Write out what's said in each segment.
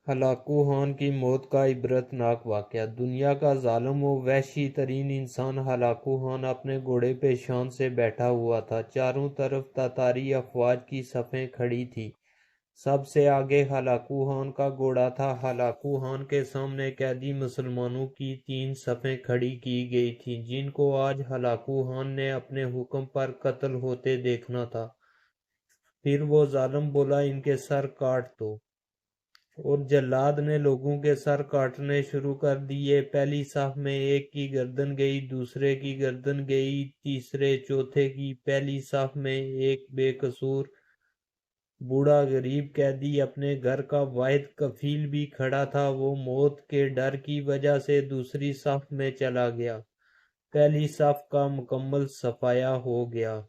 Hulagu Khan کی موت کا عبرتناک واقعہ۔ دنیا کا ظالم و وحشی ترین انسان ہلاکو خان اپنے گھوڑے پہ شان سے بیٹھا ہوا تھا۔ چاروں طرف تاتاری افواج کی صفیں کھڑی تھیں۔ سب سے آگے ہلاکو خان کا گھوڑا تھا۔ ہلاکو خان کے سامنے قیدی مسلمانوں کی 3 صفیں کھڑی کی گئی تھیں جن کو آج ہلاکو خان نے اپنے حکم پر قتل ہوتے دیکھنا تھا۔ پھر وہ ظالم بولا، ان کے سر کاٹ دو۔ اور جلاد نے لوگوں کے سر کاٹنے شروع کر دیے۔ پہلی صف میں ایک کی گردن گئی، دوسرے کی گردن گئی، تیسرے چوتھے کی۔ پہلی صف میں ایک بے قصور بوڑھا غریب قیدی اپنے گھر کا واحد کفیل بھی کھڑا تھا۔ وہ موت کے ڈر کی وجہ سے دوسری صف میں چلا گیا۔ پہلی صف کا مکمل صفایا ہو گیا۔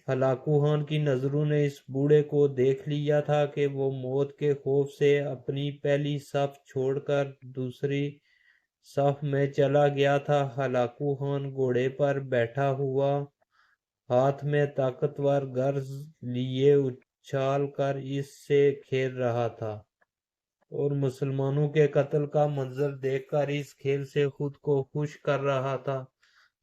ہلاکو خان کی نظروں نے اس بوڑھے کو دیکھ لیا تھا کہ وہ موت کے خوف سے اپنی پہلی صف چھوڑ کر دوسری صف میں چلا گیا تھا۔ ہلاکو خان گھوڑے پر بیٹھا ہوا، ہاتھ میں طاقتور گرز لیے اچھال کر اس سے کھیل رہا تھا اور مسلمانوں کے قتل کا منظر دیکھ کر اس کھیل سے خود کو خوش کر رہا تھا۔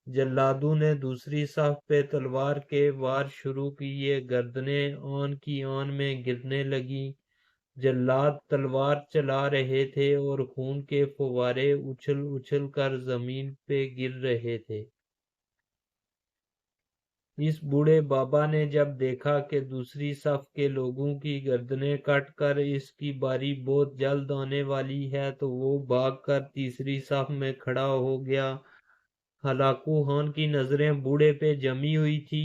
جلادوں نے دوسری صف پہ تلوار کے وار شروع کیے۔ گردنیں آن کی آن میں گرنے لگیں۔ جلاد تلوار چلا رہے تھے اور خون کے فوارے اچھل اچھل کر زمین پہ گر رہے تھے۔ اس بوڑھے بابا نے جب دیکھا کہ دوسری صف کے لوگوں کی گردنیں کٹ کر اس کی باری بہت جلد آنے والی ہے تو وہ بھاگ کر تیسری صف میں کھڑا ہو گیا۔ ہلاکو خان کی نظریں بوڑھے پہ جمی ہوئی تھی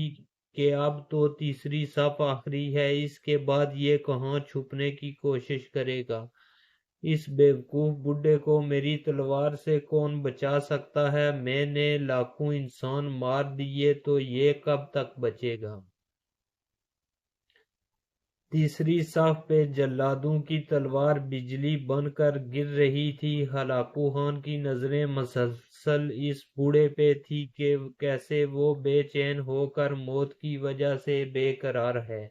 کہ اب تو تیسری صف آخری ہے، اس کے بعد یہ کہاں چھپنے کی کوشش کرے گا؟ اس بیوقوف بڈھے کو میری تلوار سے کون بچا سکتا ہے؟ میں نے لاکھوں انسان مار دیے تو یہ کب تک بچے گا؟ تیسری صف پہ جلادوں کی تلوار بجلی بن کر گر رہی تھی۔ ہلاکو خان کی نظریں مسلسل اس بوڑھے پہ تھی کہ کیسے وہ بے چین ہو کر موت کی وجہ سے بے قرار ہے۔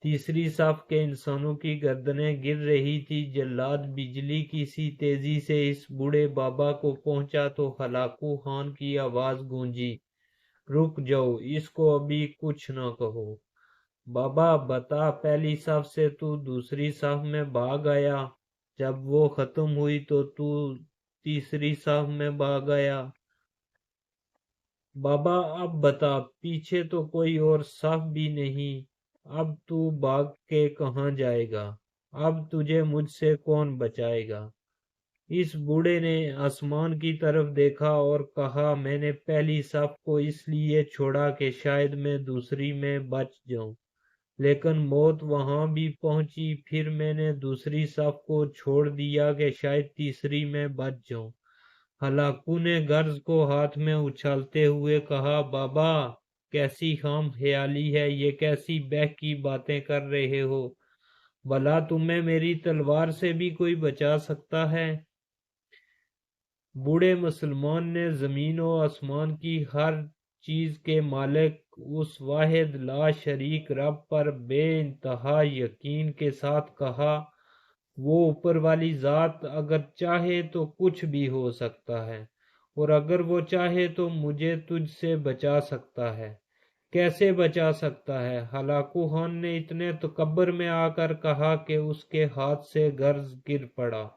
تیسری صف کے انسانوں کی گردنیں گر رہی تھی۔ جلاد بجلی کی سی تیزی سے اس بوڑھے بابا کو پہنچا تو ہلاکو خان کی آواز گونجی، رک جاؤ، اس کو ابھی کچھ نہ کہو۔ بابا بتا، پہلی صف سے تو دوسری صف میں بھاگ آیا، جب وہ ختم ہوئی تو تیسری صف میں بھاگ آیا۔ بابا اب بتا، پیچھے تو کوئی اور صف بھی نہیں، اب تو بھاگ کے کہاں جائے گا؟ اب تجھے مجھ سے کون بچائے گا؟ اس بوڑھے نے آسمان کی طرف دیکھا اور کہا، میں نے پہلی صف کو اس لیے چھوڑا کہ شاید میں دوسری میں بچ جاؤں، لیکن موت وہاں بھی پہنچی۔ پھر میں نے دوسری صف کو چھوڑ دیا کہ شاید تیسری میں بچ جاؤں۔ ہلاکو نے گرز کو ہاتھ میں اچھالتے ہوئے کہا، بابا کیسی خام خیالی ہے، یہ کیسی بہکی باتیں کر رہے ہو؟ بھلا تمہیں میری تلوار سے بھی کوئی بچا سکتا ہے؟ بوڑھے مسلمان نے زمین و آسمان کی ہر چیز کے مالک اس واحد لا شریک رب پر بے انتہا یقین کے ساتھ کہا، وہ اوپر والی ذات اگر چاہے تو کچھ بھی ہو سکتا ہے، اور اگر وہ چاہے تو مجھے تجھ سے بچا سکتا ہے۔ کیسے بچا سکتا ہے؟ ہلاکو خان نے اتنے تکبر میں آ کر کہا کہ اس کے ہاتھ سے گرز گر پڑا۔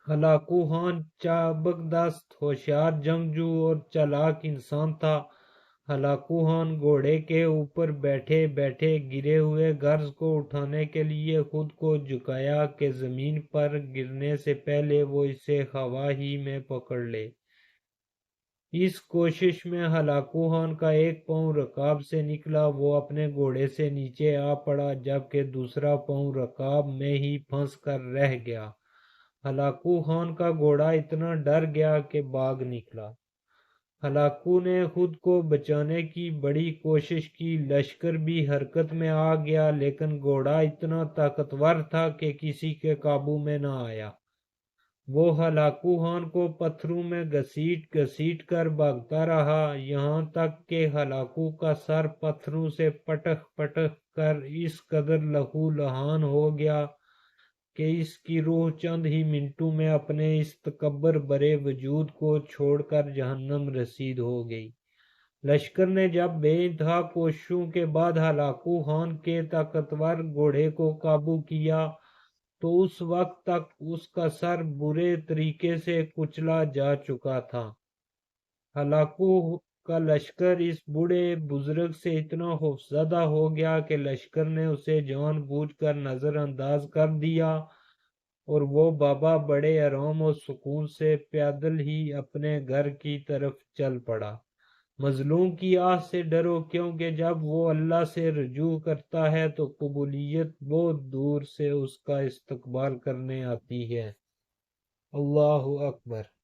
ہلاکو خان چابک دست، ہوشیار جنگجو اور چالاک انسان تھا۔ ہلاکو خان گھوڑے کے اوپر بیٹھے بیٹھے گرے ہوئے گرز کو اٹھانے کے لیے خود کو جھکایا کہ زمین پر گرنے سے پہلے وہ اسے ہوا ہی میں پکڑ لے۔ اس کوشش میں ہلاکو خان کا ایک پاؤں رکاب سے نکلا، وہ اپنے گھوڑے سے نیچے آ پڑا جبکہ دوسرا پاؤں رکاب میں ہی پھنس کر رہ گیا۔ ہلاکو خان کا گھوڑا اتنا ڈر گیا کہ بھاگ نکلا۔ ہلاکو نے خود کو بچانے کی بڑی کوشش کی، لشکر بھی حرکت میں آ گیا، لیکن گھوڑا اتنا طاقتور تھا کہ کسی کے قابو میں نہ آیا۔ وہ ہلاکو خان کو پتھروں میں گھسیٹ گھسیٹ کر بھاگتا رہا، یہاں تک کہ ہلاکو کا سر پتھروں سے پٹک پٹک کر اس قدر لہو لہان ہو گیا کہ اس کی روح چند ہی منٹوں میں اپنے اس تکبر برے وجود کو چھوڑ کر جہنم رسید ہو گئی۔ لشکر نے جب بے انتہا کوششوں کے بعد ہلاکو خان کے طاقتور گھوڑے کو قابو کیا تو اس وقت تک اس کا سر برے طریقے سے کچلا جا چکا تھا۔ ہلاکو کا لشکر اس بوڑھے بزرگ سے اتنا خوفزدہ ہو گیا کہ لشکر نے اسے جان بوجھ کر نظر انداز کر دیا اور وہ بابا بڑے آرام و سکون سے پیدل ہی اپنے گھر کی طرف چل پڑا۔ مظلوم کی آہ سے ڈرو، کیونکہ جب وہ اللہ سے رجوع کرتا ہے تو قبولیت بہت دور سے اس کا استقبال کرنے آتی ہے۔ اللہ اکبر۔